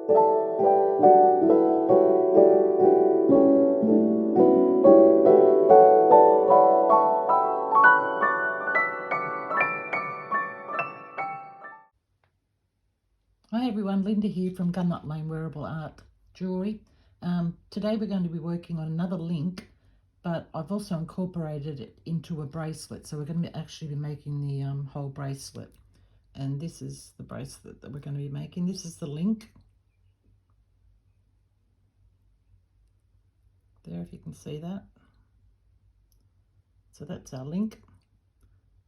Hi everyone, Linda here from Gunlock Lane Wearable Art Jewellery. Today we're going to be working on another link, but I've also incorporated it into a bracelet. So we're going to actually be making the whole bracelet. And this is the bracelet that we're going to be making. This is the link. There, if you can see that. So that's our link.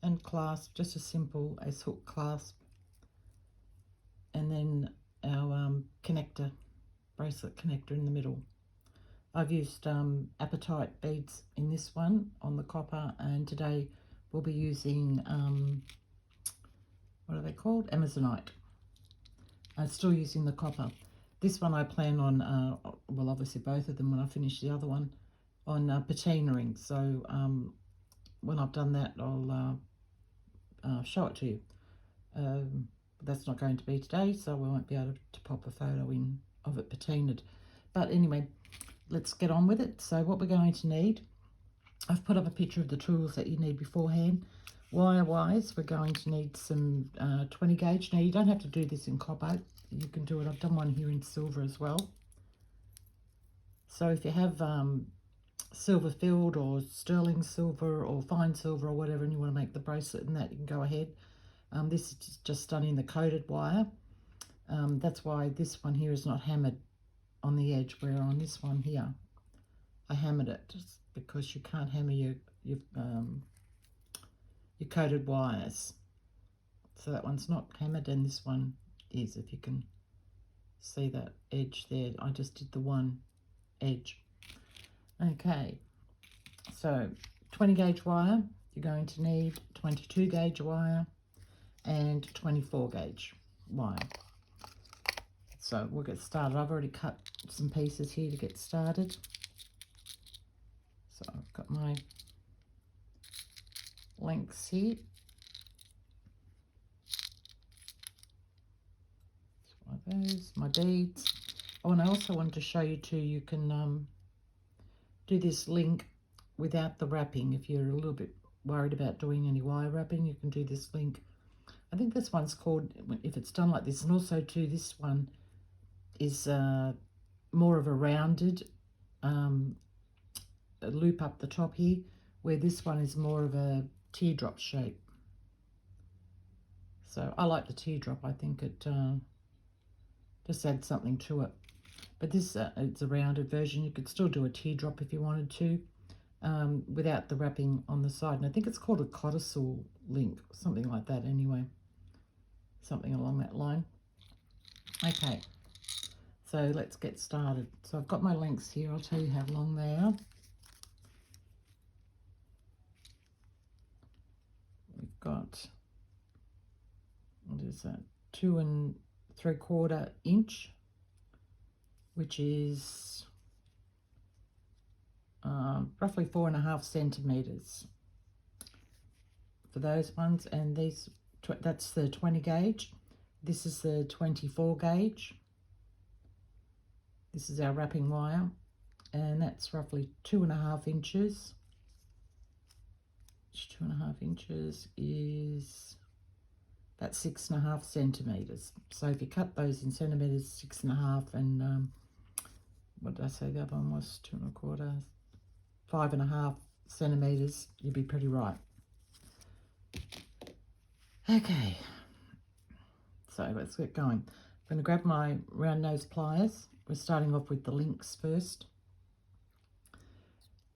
And clasp, just as simple as hook clasp. And then our connector, bracelet connector in the middle. I've used apatite beads in this one on the copper, and today we'll be using, what are they called? Amazonite. I'm still using the copper. This one I plan on, well obviously both of them when I finish the other one, on patinaing. So when I've done that I'll show it to you. But that's not going to be today, so we won't be able to pop a photo in of it patinaed. But anyway, let's get on with it. So what we're going to need, I've put up a picture of the tools that you need beforehand. Wire-wise, we're going to need some 20 gauge. Now, you don't have to do this in copper. You can do it. I've done one here in silver as well. So if you have silver filled or sterling silver or fine silver or whatever, and you want to make the bracelet in that, you can go ahead. This is just done in the coated wire. That's why this one here is not hammered on the edge, where on this one here I hammered it, just because you can't hammer your coated wires. So that one's not hammered, and this one is, if you can see that edge there. I just did the one edge. Okay, so 20 gauge wire, you're going to need 22 gauge wire and 24 gauge wire. So we'll get started. I've already cut some pieces here to get started. So I've got my lengths here. That's one of those, my beads. Oh, and I also wanted to show you too, you can do this link without the wrapping. If you're a little bit worried about doing any wire wrapping, you can do this link. I think this one's called, if it's done like this, and also too, this one is more of a rounded loop up the top here, where this one is more of a teardrop shape. So I like the teardrop. I think it just adds something to it. But this, it's a rounded version. You could still do a teardrop if you wanted to, without the wrapping on the side. And I think it's called a codicil link, something like that anyway. Something along that line. Okay, so let's get started. So I've got my lengths here. I'll tell you how long they are. We've got, what is that, 2 3/4 inch, which is roughly 4.5 centimeters for those ones. And these, that's the 20 gauge. This is the 24 gauge. This is our wrapping wire, and that's roughly 2.5 inches. 2.5 inches is about 6.5 centimeters. So if you cut those in centimeters, 6.5, and what did I say the other one was? 2 1/4, 5.5 centimeters, you'd be pretty right. Okay, so let's get going. I'm going to grab my round nose pliers. We're starting off with the links first.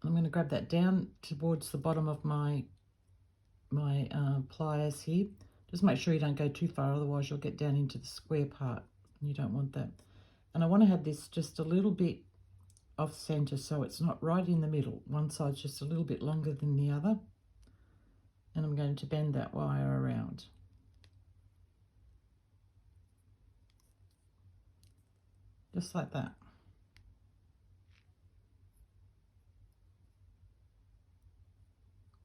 I'm going to grab that down towards the bottom of my pliers here. Just make sure you don't go too far, otherwise you'll get down into the square part, and you don't want that. And I want to have this just a little bit off center, so it's not right in the middle. One side's just a little bit longer than the other. And I'm going to bend that wire around. Just like that.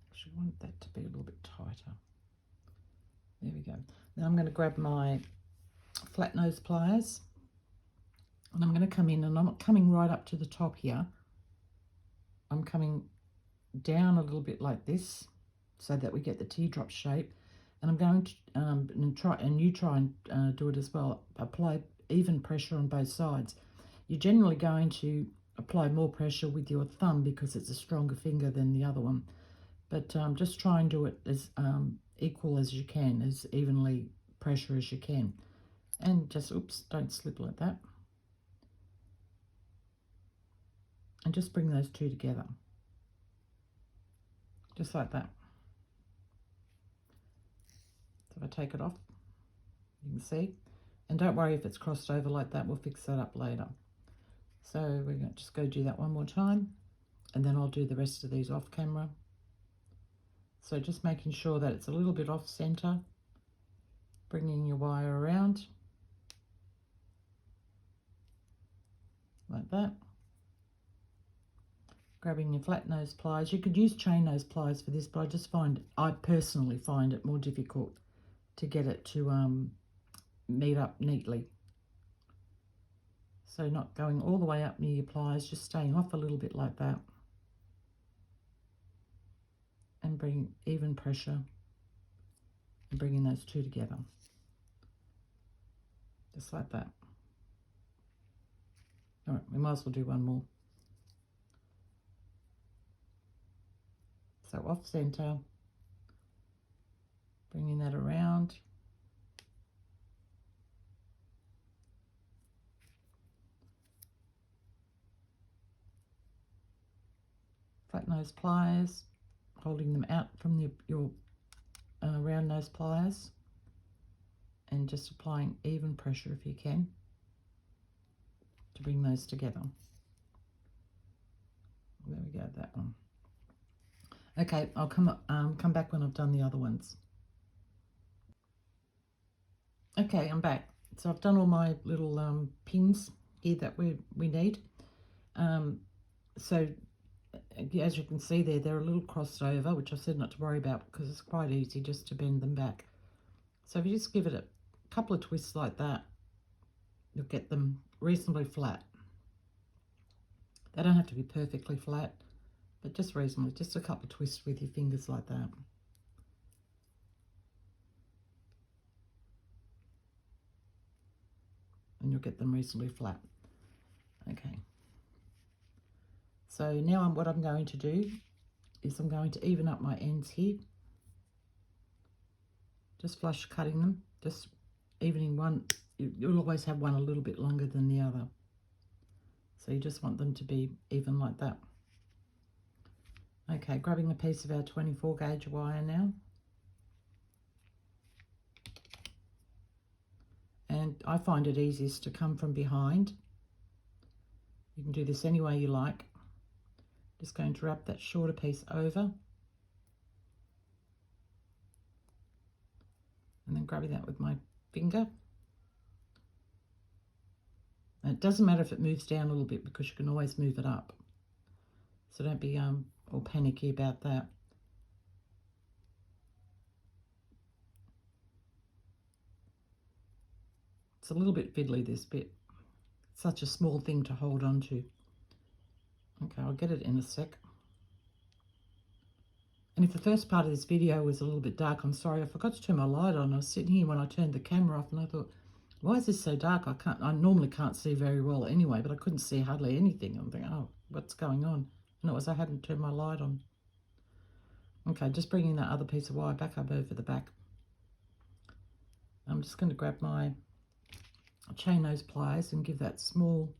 Actually, I want that to be a little bit tighter. There we go. Now I'm going to grab my flat nose pliers, And I'm going to come in, and I'm not coming right up to the top here. I'm coming down a little bit like this so that we get the teardrop shape. And I'm going to try and do it as well. Apply even pressure on both sides. You're generally going to apply more pressure with your thumb because it's a stronger finger than the other one. But just try and do it as equal as you can, as evenly pressure as you can. And just, oops, don't slip like that. And just bring those two together. Just like that. So if I take it off, you can see. And don't worry if it's crossed over like that, we'll fix that up later. So we're going to just go do that one more time, and then I'll do the rest of these off camera. So just making sure that it's a little bit off center, bringing your wire around like that. Grabbing your flat nose pliers. You could use chain nose pliers for this, but I personally find it more difficult to get it to meet up neatly. So not going all the way up near your pliers, just staying off a little bit like that. And bring even pressure and bringing those two together. Just like that. All right, we might as well do one more. So off center, bringing that around. Flat nose pliers, holding them out from your round nose pliers, and just applying even pressure if you can to bring those together. There we go, that one. Okay, I'll come back when I've done the other ones. Okay, I'm back. So I've done all my little pins here that we need. So as you can see there, they're a little crossed over, which I said not to worry about because it's quite easy just to bend them back. So if you just give it a couple of twists like that, you'll get them reasonably flat. They don't have to be perfectly flat, but just reasonably, just a couple of twists with your fingers like that. And you'll get them reasonably flat. Okay. So now what I'm going to do is I'm going to even up my ends here. Just flush cutting them, just evening one. You'll always have one a little bit longer than the other. So you just want them to be even like that. Okay, grabbing a piece of our 24 gauge wire now. And I find it easiest to come from behind. You can do this any way you like. Just going to wrap that shorter piece over. And then grabbing that with my finger. And it doesn't matter if it moves down a little bit because you can always move it up. So don't be all panicky about that. It's a little bit fiddly, this bit. It's such a small thing to hold on to. Okay, I'll get it in a sec. And if the first part of this video was a little bit dark, I'm sorry. I forgot to turn my light on. I was sitting here when I turned the camera off and I thought, why is this so dark? I normally can't see very well anyway, but I couldn't see hardly anything. I'm thinking, oh, what's going on? And it was I hadn't turned my light on. Okay, just bringing that other piece of wire back up over the back. I'm just going to grab my chain nose pliers and give that small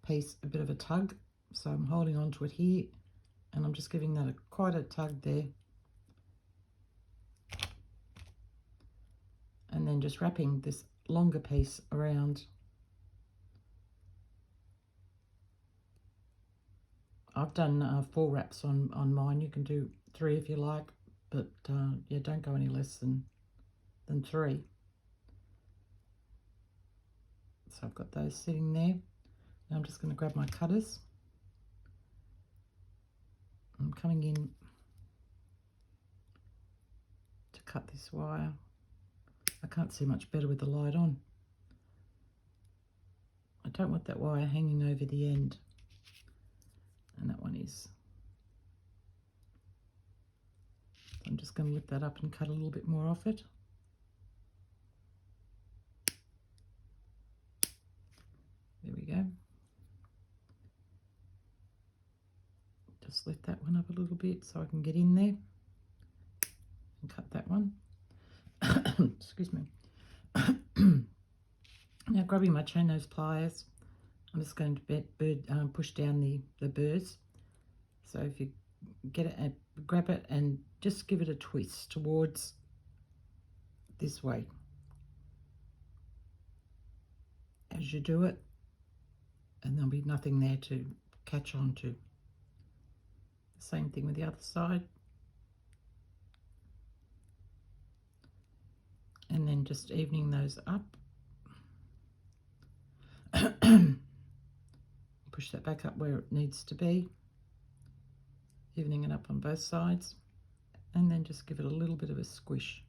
piece a bit of a tug. So I'm holding on to it here and I'm just giving that quite a tug there. And then just wrapping this longer piece around. I've done 4 wraps on mine. You can do 3 if you like, but yeah, don't go any less than 3. So I've got those sitting there. Now I'm just going to grab my cutters. I'm coming in to cut this wire. I can't see much better with the light on. I don't want that wire hanging over the end. And that one is. I'm just going to lift that up and cut a little bit more off it. There we go. Just lift that one up a little bit so I can get in there and cut that one. Excuse me. Now grabbing my chain nose pliers, I'm just going to push down the burrs. So if you get it and grab it and just give it a twist towards this way as you do it, and there'll be nothing there to catch on to. Same thing with the other side. And then just evening those up. Push that back up where it needs to be. Evening it up on both sides. And then just give it a little bit of a squish.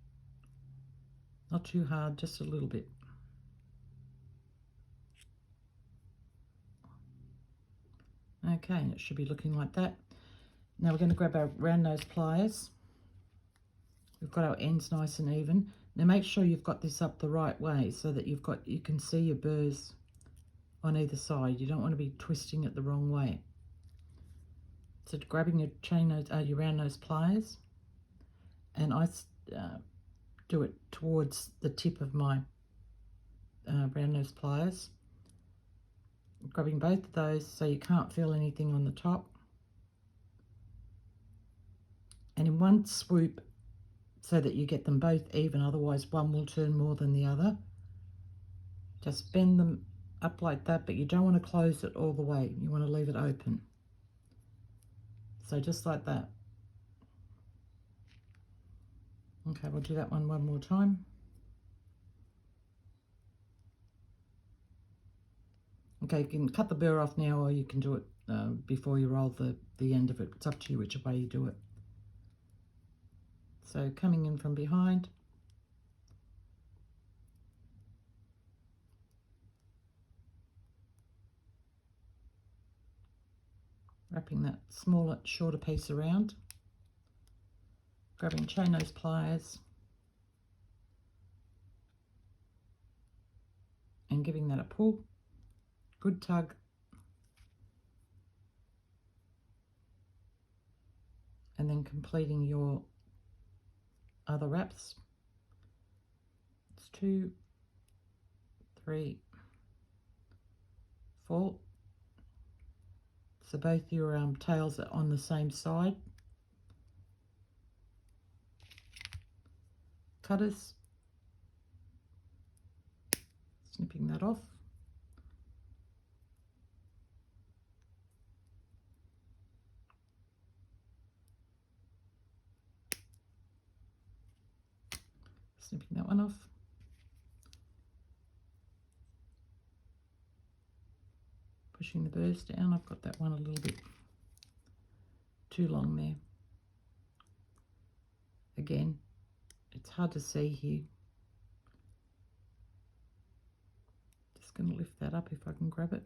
Not too hard, just a little bit. Okay, and it should be looking like that. Now we're going to grab our round nose pliers. We've got our ends nice and even. Now make sure you've got this up the right way so that you can see your burrs on either side. You don't want to be twisting it the wrong way. So grabbing your your round nose pliers, and I do it towards the tip of my round nose pliers. Grabbing both of those so you can't feel anything on the top. And in one swoop, so that you get them both even, otherwise one will turn more than the other. Just bend them up like that, but you don't want to close it all the way. You want to leave it open. So just like that. Okay, we'll do that one more time. Okay, you can cut the burr off now, or you can do it before you roll the end of it. It's up to you which way you do it. So coming in from behind. Wrapping that smaller, shorter piece around. Grabbing chain nose pliers. And giving that a pull. Good tug. And then completing your other wraps. It's 2, 3, 4. So both your tails are on the same side. Cutters. Snipping that off. Snipping that one off. Pushing the burrs down. I've got that one a little bit too long there. Again, it's hard to see here. Just going to lift that up if I can grab it.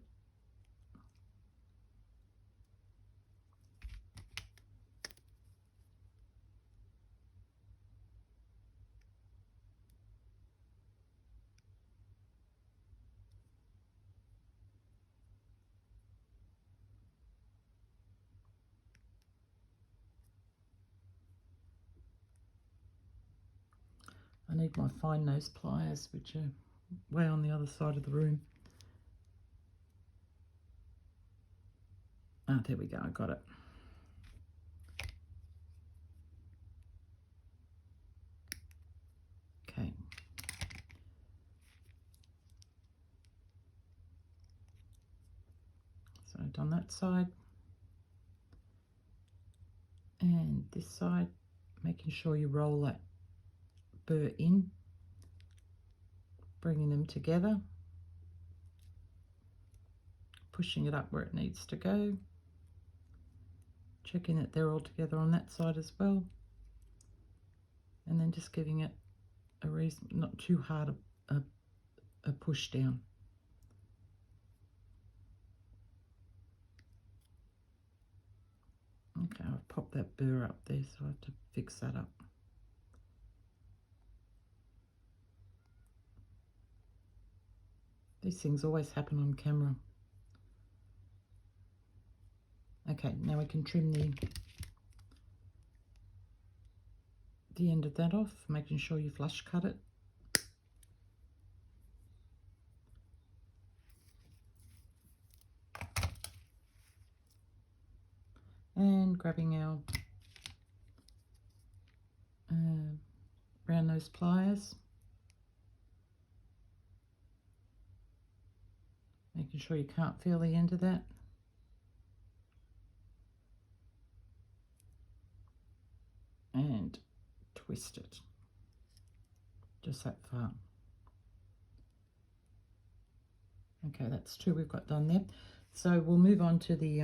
I need my fine nose pliers, which are way on the other side of the room. Ah, there we go, I got it. Okay. So I've done that side. And this side, making sure you roll that burr in, bringing them together, pushing it up where it needs to go, checking that they're all together on that side as well, and then just giving it a reason, not too hard a push down. Okay, I've popped that burr up there, so I have to fix that up. These things always happen on camera. Okay, now we can trim the end of that off, making sure you flush cut it. And grabbing our round nose pliers, making sure you can't feel the end of that. And twist it just that far. Okay, that's two we've got done there. So we'll move on to the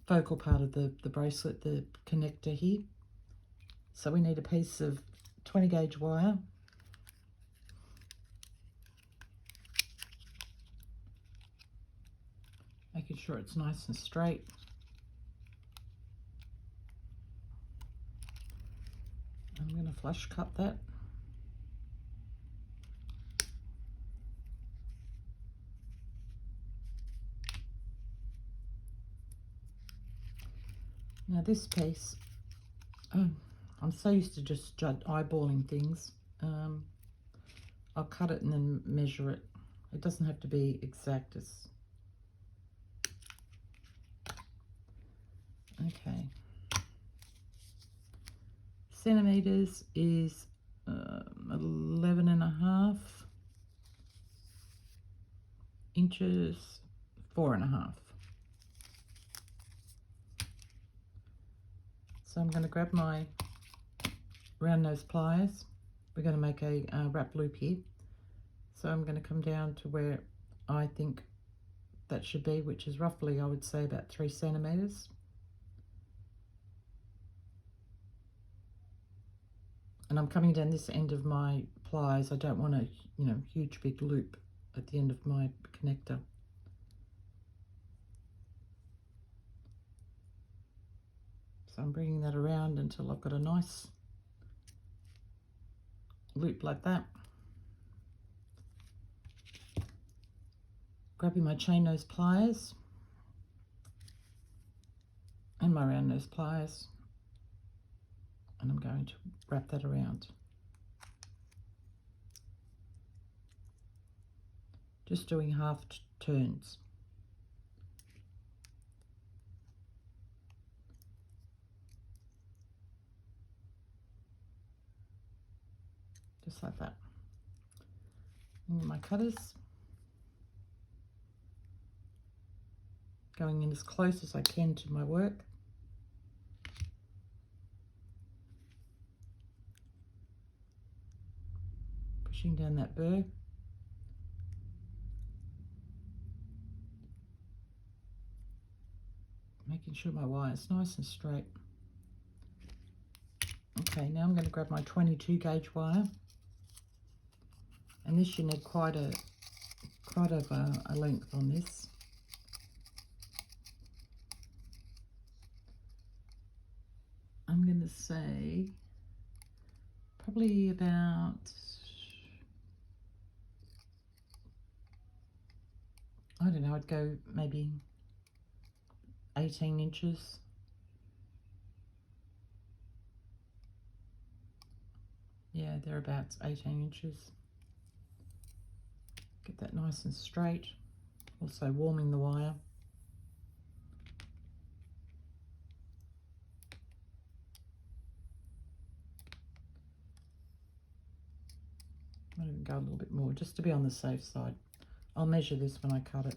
focal part of the bracelet, the connector here. So we need a piece of 20 gauge wire. Making sure it's nice and straight. I'm going to flush cut that. Now this piece, I'm so used to just eyeballing things. I'll cut it and then measure it. It doesn't have to be exact. Okay. Centimeters is 11.5 inches, 4.5. So I'm going to grab my round nose pliers. We're going to make a wrap loop here. So I'm going to come down to where I think that should be, which is roughly, I would say, about 3 centimeters. And I'm coming down this end of my pliers. I don't want a, huge big loop at the end of my connector. So I'm bringing that around until I've got a nice loop like that. Grabbing my chain nose pliers and my round nose pliers, and I'm going to wrap that around. Just doing half turns. Just like that. And my cutters. Going in as close as I can to my work. Pushing down that burr. Making sure my wire is nice and straight. Okay, now I'm going to grab my 22 gauge wire. And this, you need quite a length on this. I'm going to say probably about, I don't know, I'd go maybe 18 inches. Yeah, thereabouts, 18 inches. Get that nice and straight. Also warming the wire. Might even go a little bit more, just to be on the safe side. I'll measure this when I cut it.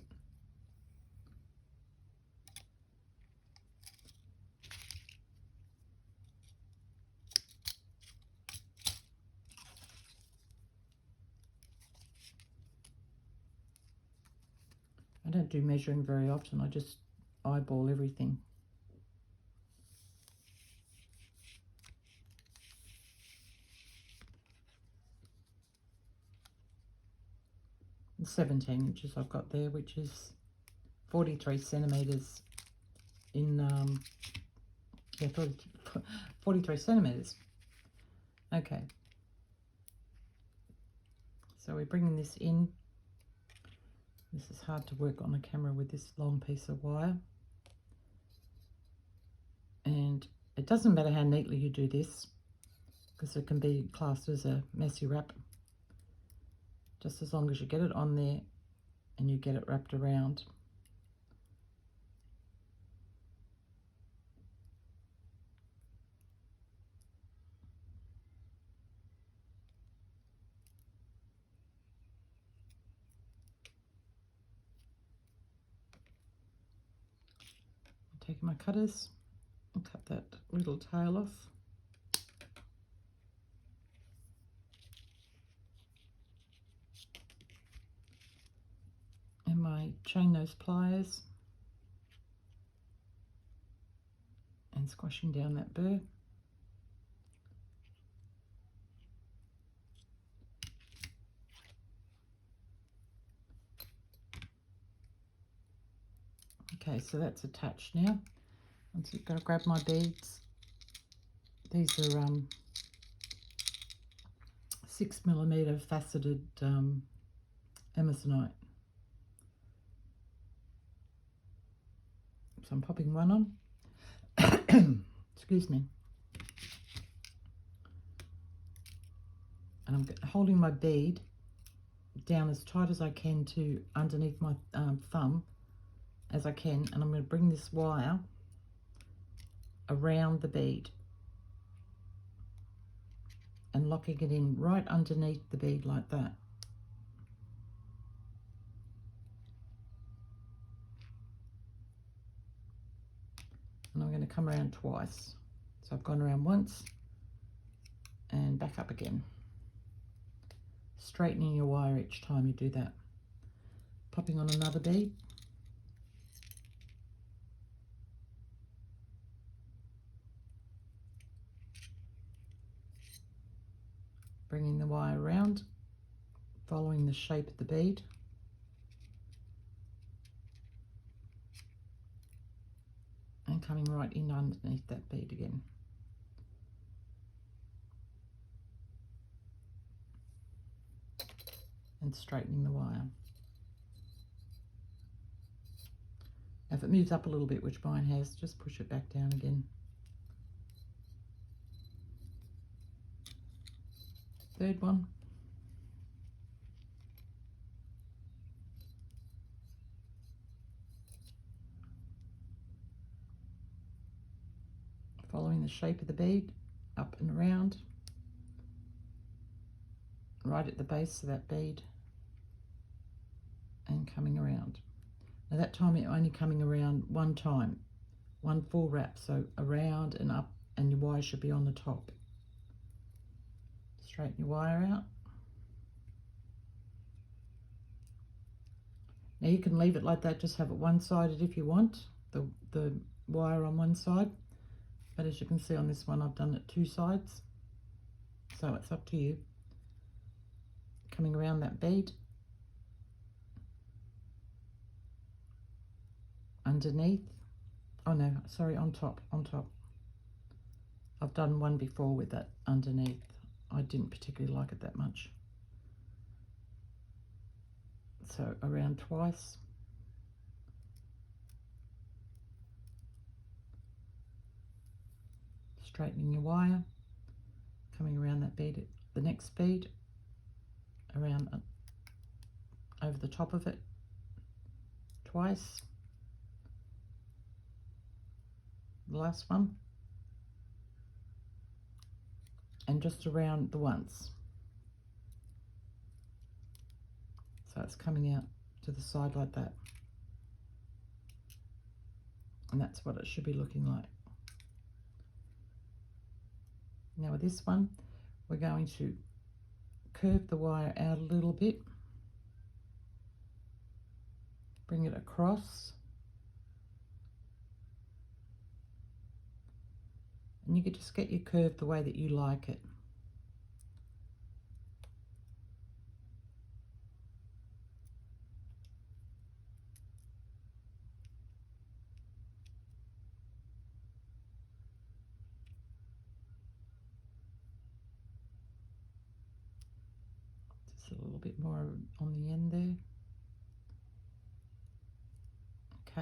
I don't do measuring very often, I just eyeball everything. And 17 inches I've got there, which is 43 centimeters in, yeah, 43 centimeters. Okay. So we're bringing this in. This is hard to work on a camera with this long piece of wire. And it doesn't matter how neatly you do this, because it can be classed as a messy wrap. Just as long as you get it on there and you get it wrapped around. I'm taking my cutters and cut that little tail off. And my chain nose pliers and squashing down that burr. Okay, so that's attached now. I'm just going to grab my beads. These are 6mm faceted Amazonite. So I'm popping one on. Excuse me. And I'm holding my bead down as tight as I can to underneath my thumb as I can, and I'm going to bring this wire around the bead and locking it in right underneath the bead like that. And I'm going to come around twice. So I've gone around once and back up again. Straightening your wire each time you do that. Popping on another bead. Bringing the wire around, following the shape of the bead. And coming right in underneath that bead again. And straightening the wire. If it moves up a little bit, which mine has, just push it back down again. Third one. Following the shape of the bead, up and around, right at the base of that bead, and coming around. Now that time you're only coming around one time, one full wrap, so around and up, and your wire should be on the top. Straighten your wire out. Now you can leave it like that, just have it one-sided if you want, the wire on one side. But as you can see on this one, I've done it two sides. So it's up to you. Coming around that bead. Underneath. Oh no, sorry, on top. I've done one before with that underneath. I didn't particularly like it that much. So around twice. Straightening your wire, coming around that bead, the next bead, around over the top of it, twice, the last one, and just around the once. So it's coming out to the side like that. And that's what it should be looking like. Now with this one, we're going to curve the wire out a little bit, bring it across, and you can just get your curve the way that you like it. Just a little bit more on the end there.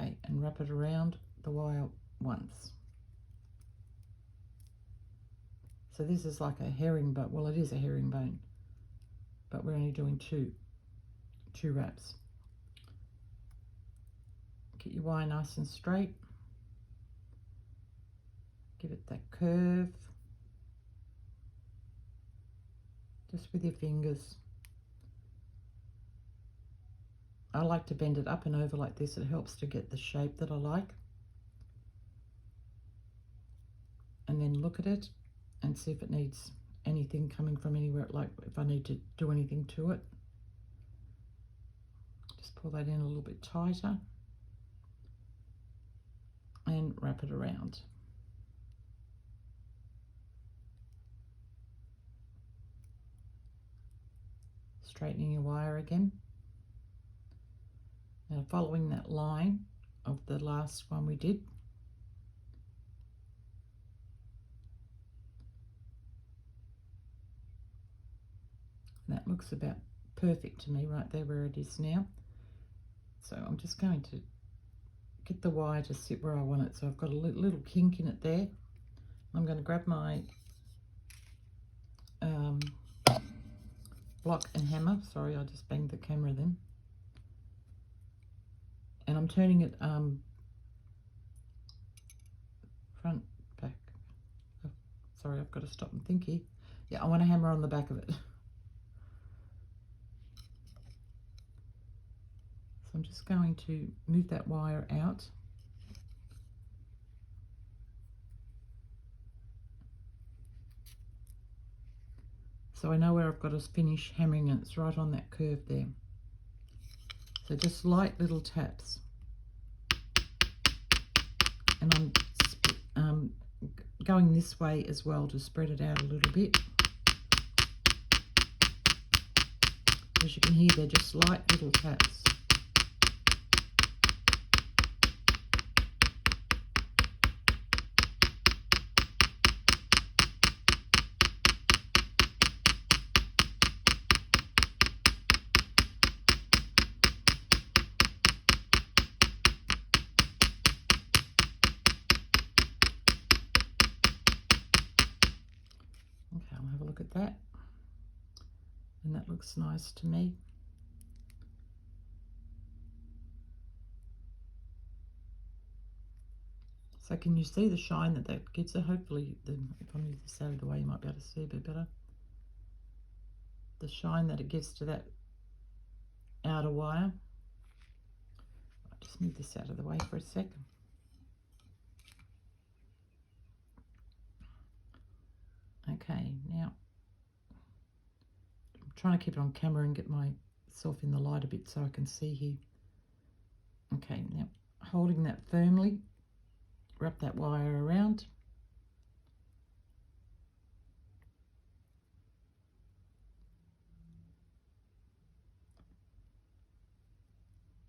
Okay, and wrap it around the wire once. So this is like a herringbone. Well, it is a herringbone, but we're only doing two wraps. Get your wire nice and straight. Give it that curve. Just with your fingers. I like to bend it up and over like this. It helps to get the shape that I like. And then look at it and see if it needs anything coming from anywhere, like if I need to do anything to it. Just pull that in a little bit tighter and wrap it around. Straightening your wire again. Now following that line of the last one we did, and that looks about perfect to me right there where it is now. So I'm just going to get the wire to sit where I want it. So I've got a little kink in it there. I'm going to grab my block and hammer. Sorry, I just banged the camera then. And I'm turning it front, back. Oh, sorry, I've got to stop and think here. Yeah, I want to hammer on the back of it. So I'm just going to move that wire out. So I know where I've got to finish hammering, and it's right on that curve there. So just light little taps. And I'm going this way as well to spread it out a little bit. As you can hear, they're just light little taps. Okay, I'll have a look at that. And that looks nice to me. So can you see the shine that that gives it? Hopefully, if I move this out of the way, you might be able to see a bit better. The shine that it gives to that outer wire. I'll just move this out of the way for a second. Okay, now I'm trying to keep it on camera and get myself in the light a bit so I can see here. Okay, now holding that firmly, wrap that wire around.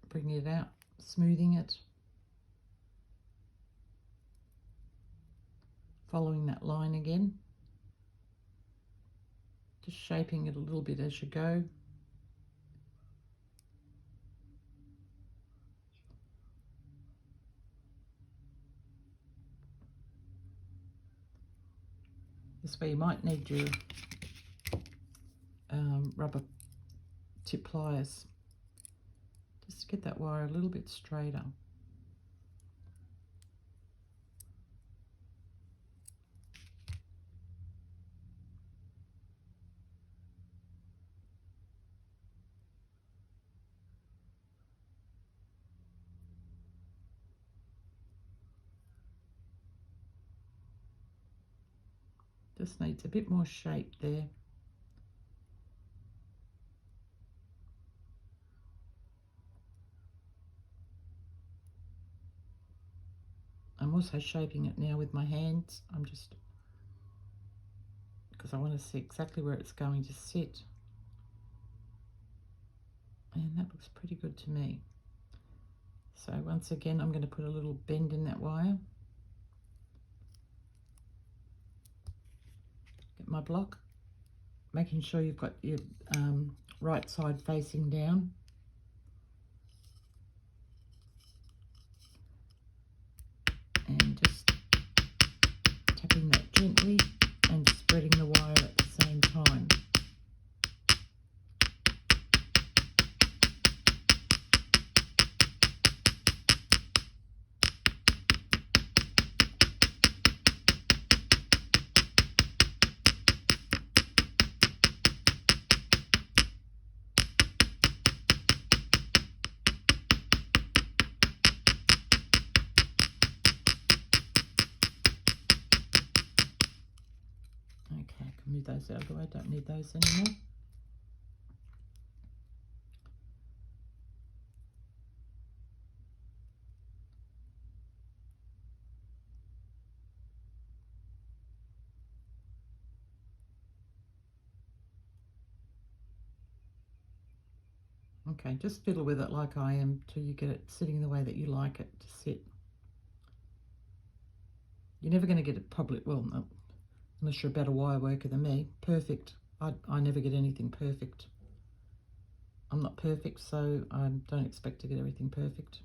Bringing it out, smoothing it. Following that line again. Just shaping it a little bit as you go. This way you might need your rubber tip pliers just to get that wire a little bit straighter. Just needs a bit more shape there. I'm also shaping it now with my hands. I'm just, because I want to see exactly where it's going to sit. And that looks pretty good to me. So once again, I'm going to put a little bend in that wire. Get my block, making sure you've got your right side facing down. And just tapping that gently and spreading the wire at the same time. Okay, I can move those out of the way, don't need those anymore. Okay, just fiddle with it like I am till you get it sitting the way that you like it to sit. You're never going to get it probably, well, no, unless you're a better wire worker than me, perfect. I never get anything perfect. I'm not perfect, so I don't expect to get everything perfect.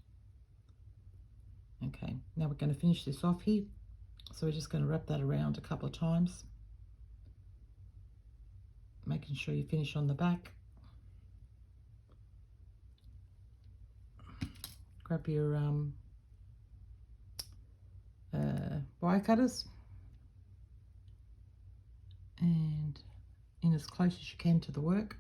Okay, now we're going to finish this off here. So we're just going to wrap that around a couple of times, making sure you finish on the back. Grab your wire cutters and in as close as you can to the work.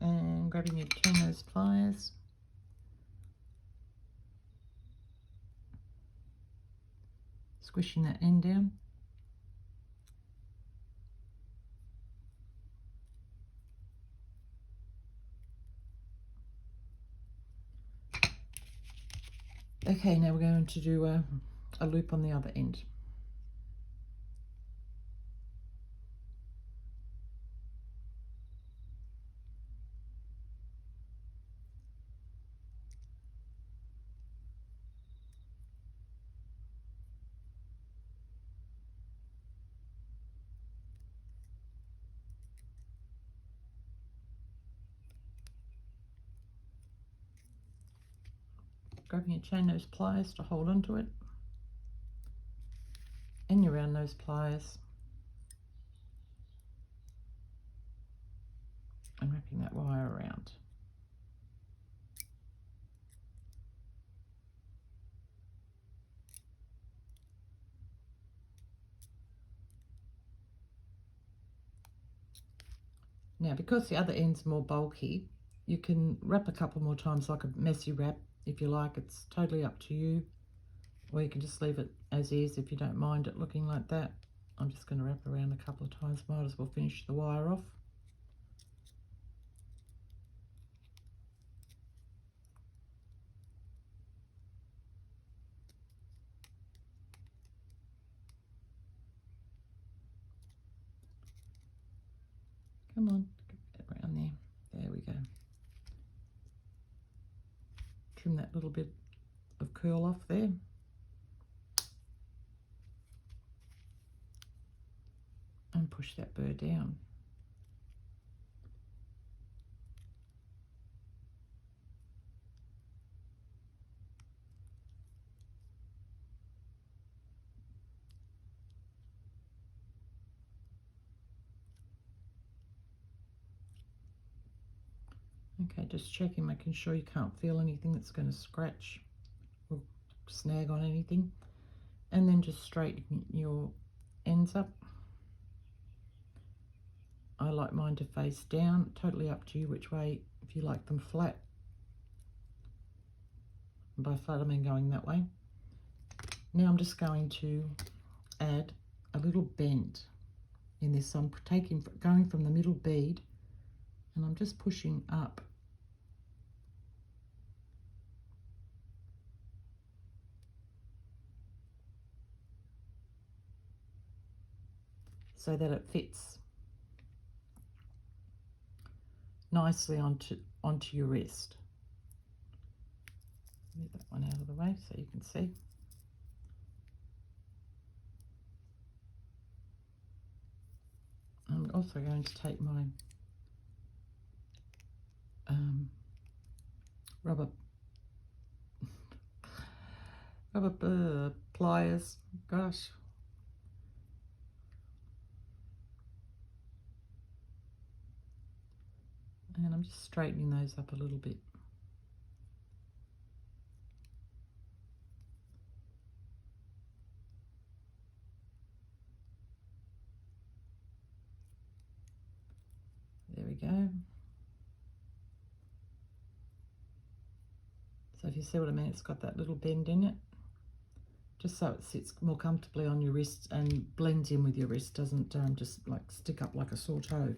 And grabbing your turn nose pliers. Squishing that end down. Okay, now we're going to do a loop on the other end. Grabbing your chain nose pliers to hold onto it, and your round nose pliers, and wrapping that wire around. Now, because the other end's more bulky, you can wrap a couple more times like a messy wrap if you like. It's totally up to you. Or you can just leave it as is if you don't mind it looking like that. I'm just going to wrap around a couple of times. Might as well finish the wire off. Come on, get that around there. There we go. Trim that little bit of curl off there. And push that burr down. Okay, just checking, making sure you can't feel anything that's going to scratch or snag on anything. And then just straighten your ends up. I like mine to face down, totally up to you which way, if you like them flat. And by flat I mean going that way. Now I'm just going to add a little bend in this. So I'm going from the middle bead and I'm just pushing up. So that it fits nicely onto your wrist. Move that one out of the way so you can see. also going to take my rubber pliers, gosh. And I'm just straightening those up a little bit. There we go. So if you see what I mean, it's got that little bend in it, just so it sits more comfortably on your wrist and blends in with your wrist, doesn't just like stick up like a sore toe.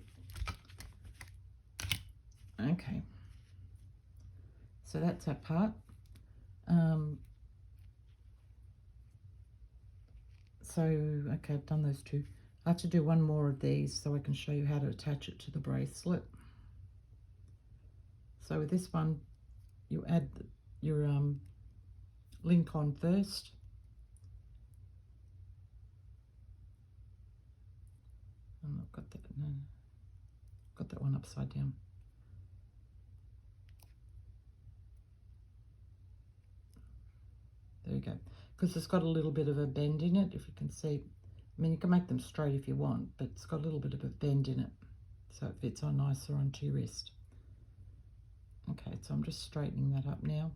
Okay, so that's that part. Okay, I've done those two. I have to do one more of these so I can show you how to attach it to the bracelet. So with this one, you add your link on first. And I've got that one upside down. There we go. Because it's got a little bit of a bend in it, if you can see. I mean, you can make them straight if you want, but it's got a little bit of a bend in it, so it fits on nicer onto your wrist. Okay, so I'm just straightening that up now.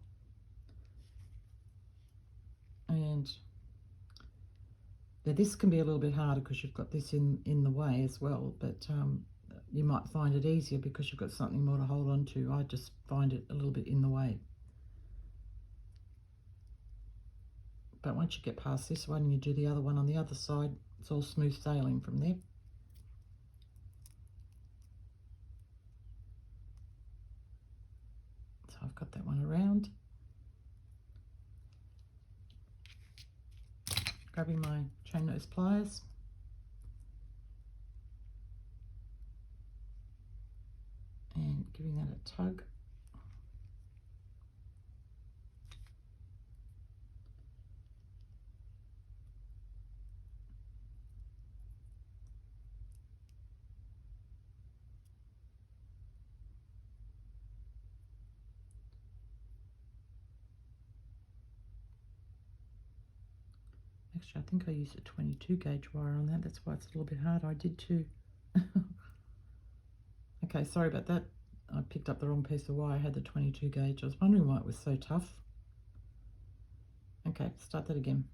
And now this can be a little bit harder because you've got this in the way as well, but you might find it easier because you've got something more to hold on to. I just find it a little bit in the way. But once you get past this one and you do the other one on the other side, it's all smooth sailing from there. So I've got that one around. Grabbing my chain nose pliers. And giving that a tug. Actually, I think I used a 22 gauge wire on that. That's why it's a little bit hard. I did too. Okay, sorry about that. I picked up the wrong piece of wire. I had the 22 gauge. I was wondering why it was so tough. Okay, start that again.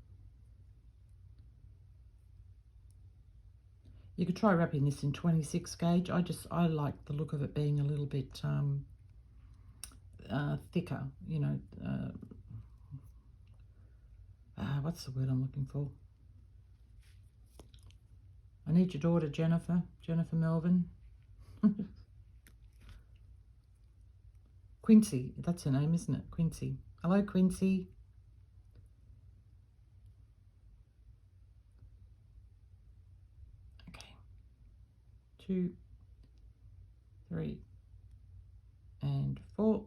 You could try wrapping this in 26 gauge. I like the look of it being a little bit thicker, you know. What's the word I'm looking for? I need your daughter, Jennifer Melvin. Quincy, that's her name, isn't it? Quincy. Hello, Quincy. Okay. 2, 3, and 4.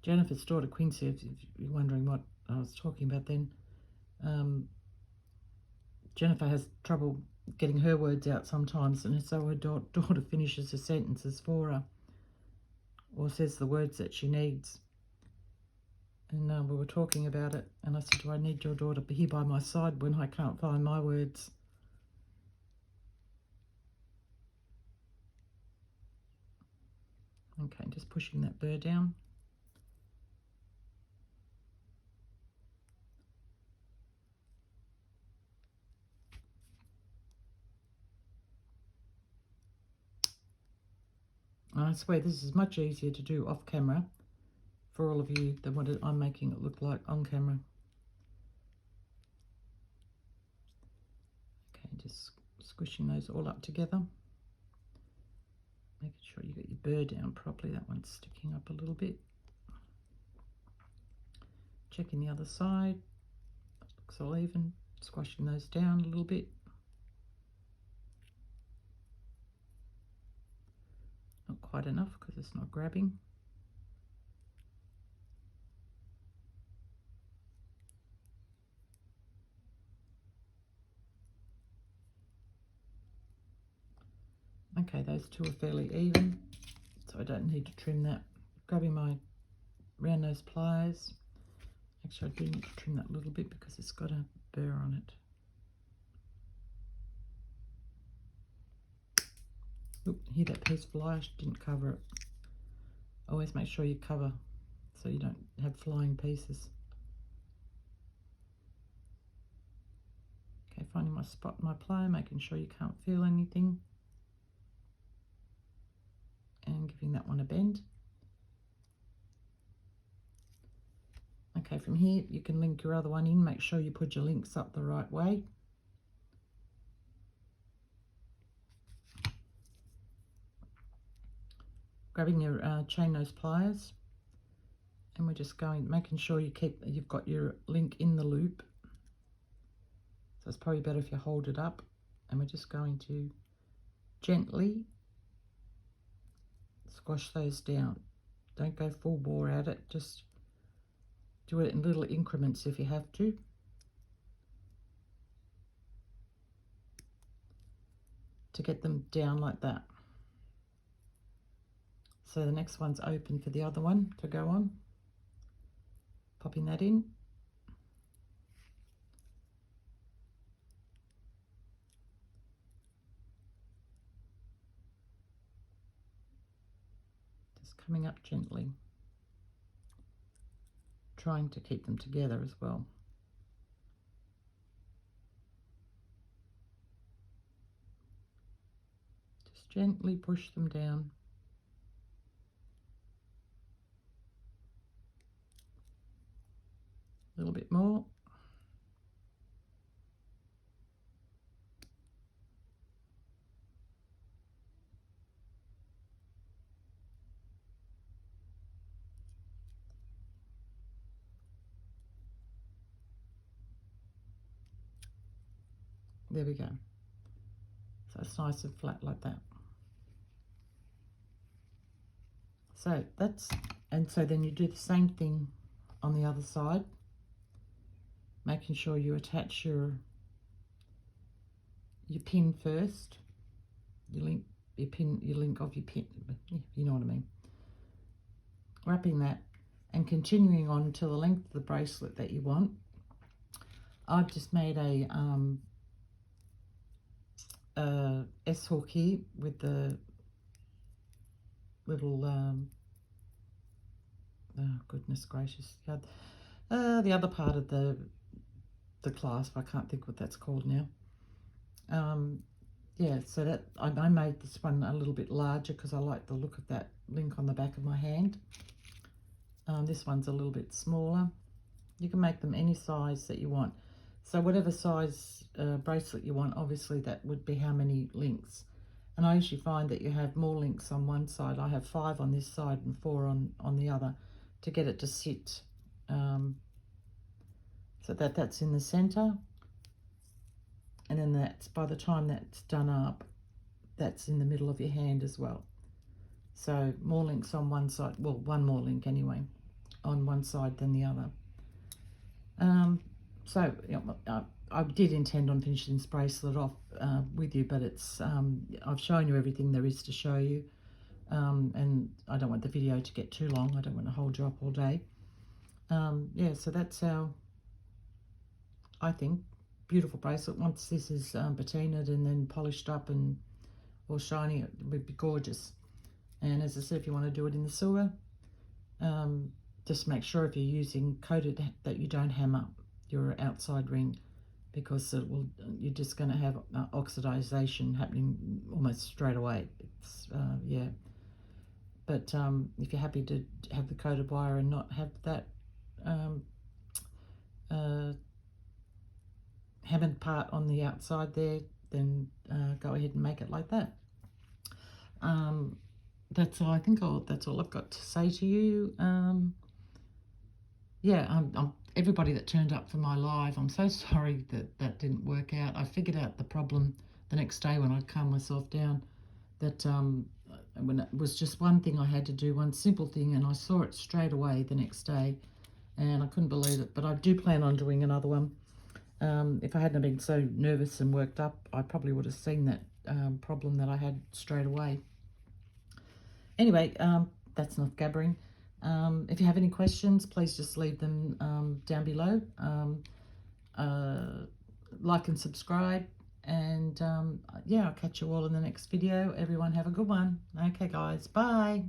Jennifer's daughter, Quincy, if you're wondering what I was talking about then. Jennifer has trouble getting her words out sometimes, and so her daughter finishes her sentences for her or says the words that she needs. And we were talking about it, and I said, do I need your daughter here by my side when I can't find my words? Okay, just pushing that burr down. I swear this is much easier to do off camera for all of you than what I'm making it look like on camera. Okay, just squishing those all up together. Making sure you get your burr down properly. That one's sticking up a little bit. Checking the other side. Looks all even. Squashing those down a little bit. Not quite enough because it's not grabbing. Okay, those two are fairly even, so I don't need to trim that. Grabbing my round nose pliers. Actually, I do need to trim that a little bit because it's got a burr on it. Oop, hear that piece fly? I didn't cover it. Always make sure you cover so you don't have flying pieces. Okay, finding my spot in my plier, making sure you can't feel anything. And giving that one a bend. Okay, from here you can link your other one in. Make sure you put your links up the right way. Grabbing your chain nose pliers, and we're just making sure you've got your link in the loop. So it's probably better if you hold it up, and we're just going to gently squash those down. Don't go full bore at it, just do it in little increments if you have to. To get them down like that. So the next one's open for the other one to go on. Popping that in. Just coming up gently. Trying to keep them together as well. Just gently push them down. A little bit more. There we go. So it's nice and flat like that. So so then you do the same thing on the other side, making sure you attach your pin first, your link of your pin, you know what I mean. Wrapping that and continuing on to the length of the bracelet that you want. I've just made a S-hook here with the little oh goodness gracious, the other part of the clasp. I can't think what that's called now. Yeah, so that I made this one a little bit larger because I like the look of that link on the back of my hand. This one's a little bit smaller. You can make them any size that you want. So whatever size bracelet you want, obviously that would be how many links. And I usually find that you have more links on one side. I have 5 on this side and 4 on the other to get it to sit. So that's in the center. And then that's, by the time that's done up, that's in the middle of your hand as well. So more links on one side, well, one more link anyway, on one side than the other. So you know, I did intend on finishing this bracelet off with you, but it's I've shown you everything there is to show you, and I don't want the video to get too long. I don't want to hold you up all day. Yeah, so that's how I think beautiful bracelet. Once this is patinaed and then polished up and all shiny, it would be gorgeous. And as I said, if you want to do it in the silver, just make sure if you're using coated that you don't hammer your outside ring, because you're just going to have oxidization happening almost straight away. It's yeah, but if you're happy to have the coated wire and not have that hammered part on the outside there, then go ahead and make it like that. That's all. I think that's all I've got to say to you. Yeah, everybody that turned up for my live, I'm so sorry that didn't work out. I figured out the problem the next day when I calmed myself down, that when it was just one thing I had to do, one simple thing, and I saw it straight away the next day, and I couldn't believe it. But I do plan on doing another one. If I hadn't been so nervous and worked up, I probably would have seen that problem that I had straight away. Anyway, that's not gabbering. If you have any questions, please just leave them down below. Like and subscribe. And yeah, I'll catch you all in the next video. Everyone have a good one. Okay, guys. Bye.